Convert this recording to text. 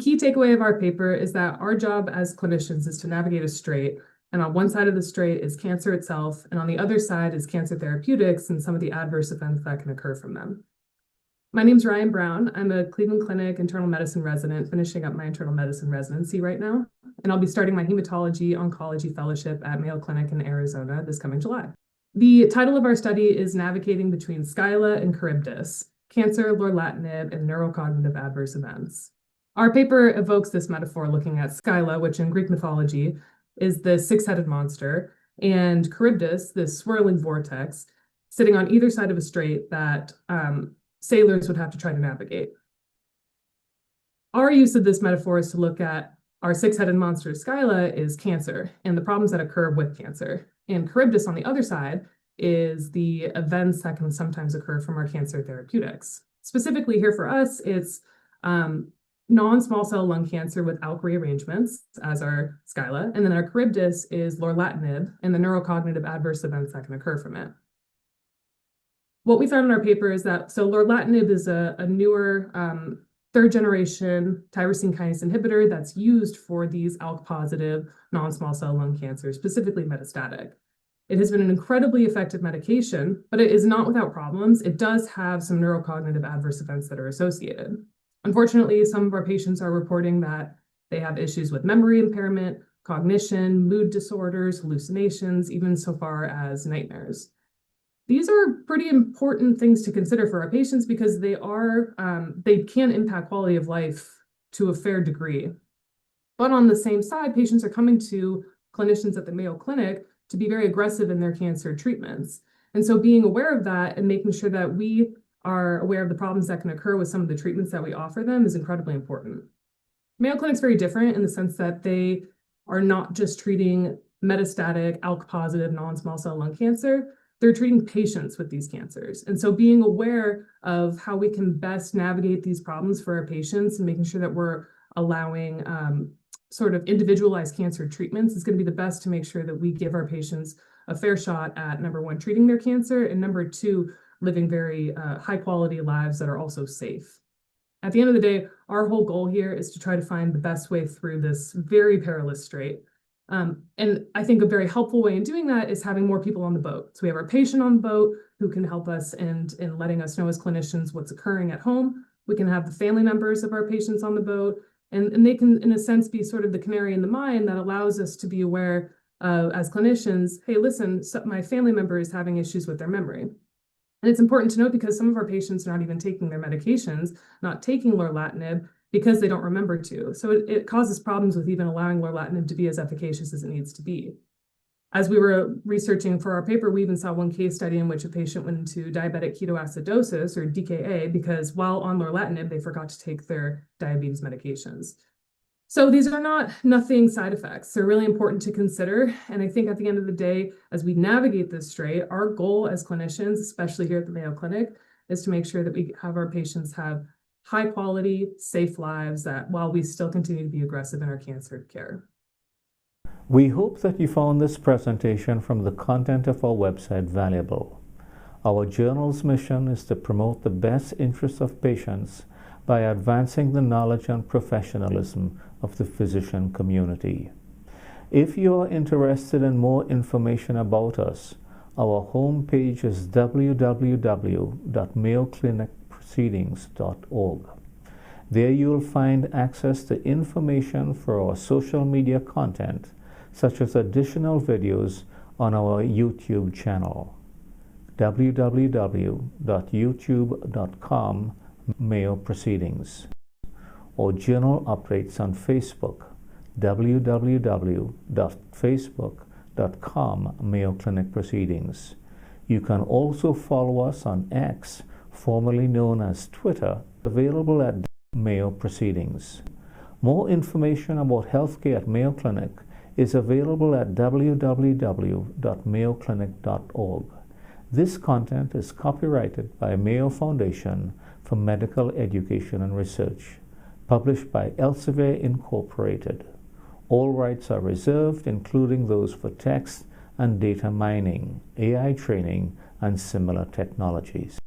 key takeaway of our paper is that our job as clinicians is to navigate a strait, and on one side of the strait is cancer itself, and on the other side is cancer therapeutics and some of the adverse events that can occur from them. My name's Ryan Brown. I'm a Cleveland Clinic internal medicine resident, finishing up my internal medicine residency right now, and I'll be starting my hematology oncology fellowship at Mayo Clinic in Arizona this coming July. The title of our study is Navigating Between Scylla and Charybdis, Cancer, Lorlatinib, and Neurocognitive Adverse Events. Our paper evokes this metaphor looking at Scylla, which in Greek mythology is the six-headed monster, and Charybdis, this swirling vortex, sitting on either side of a strait that sailors would have to try to navigate. Our use of this metaphor is to look at our six-headed monster Scylla is cancer and the problems that occur with cancer. And Charybdis on the other side is the events that can sometimes occur from our cancer therapeutics. Specifically here for us, it's non-small cell lung cancer with ALK rearrangements as our Scylla, and then our Charybdis is Lorlatinib and the neurocognitive adverse events that can occur from it. What we found in our paper is that, Lorlatinib is a newer third-generation tyrosine kinase inhibitor that's used for these ALK-positive non-small cell lung cancer, specifically metastatic. It has been an incredibly effective medication, but it is not without problems. It does have some neurocognitive adverse events that are associated. Unfortunately, some of our patients are reporting that they have issues with memory impairment, cognition, mood disorders, hallucinations, even so far as nightmares. These are pretty important things to consider for our patients because they can impact quality of life to a fair degree. But on the same side, patients are coming to clinicians at the Mayo Clinic to be very aggressive in their cancer treatments. And so being aware of that and making sure that we are aware of the problems that can occur with some of the treatments that we offer them is incredibly important. Mayo Clinic's very different in the sense that they are not just treating metastatic ALK-positive non-small cell lung cancer, they're treating patients with these cancers. And so being aware of how we can best navigate these problems for our patients and making sure that we're allowing sort of individualized cancer treatments is going to be the best to make sure that we give our patients a fair shot at, number one, treating their cancer, and number two, living very high quality lives that are also safe. At the end of the day, our whole goal here is to try to find the best way through this very perilous strait. And I think a very helpful way in doing that is having more people on the boat. So we have our patient on the boat who can help us in letting us know as clinicians what's occurring at home. We can have the family members of our patients on the boat, and they can, in a sense, be sort of the canary in the mine that allows us to be aware as clinicians, hey, listen, my family member is having issues with their memory. And it's important to note because some of our patients are not even taking their medications, not taking Lorlatinib, because they don't remember to. So it causes problems with even allowing Lorlatinib to be as efficacious as it needs to be. As we were researching for our paper, we even saw one case study in which a patient went into diabetic ketoacidosis, or DKA, because while on Lorlatinib, they forgot to take their diabetes medications. So these are nothing side effects. They're really important to consider. And I think at the end of the day, as we navigate this strait, our goal as clinicians, especially here at the Mayo Clinic, is to make sure that we have our patients have high quality, safe lives that while we still continue to be aggressive in our cancer care. We hope that you found this presentation from the content of our website valuable. Our journal's mission is to promote the best interests of patients by advancing the knowledge and professionalism of the physician community. If you are interested in more information about us, our homepage is www.mayoclinicproceedings.org. There you'll find access to information for our social media content, such as additional videos on our YouTube channel, www.youtube.com Mayo Proceedings, or journal updates on Facebook, www.facebook.com Mayo Clinic Proceedings. You can also follow us on X, formerly known as Twitter, available at Mayo Proceedings. More information about healthcare at Mayo Clinic is available at www.mayoclinic.org. This content is copyrighted by Mayo Foundation for Medical Education and Research, published by Elsevier Incorporated. All rights are reserved, including those for text and data mining, AI training, and similar technologies.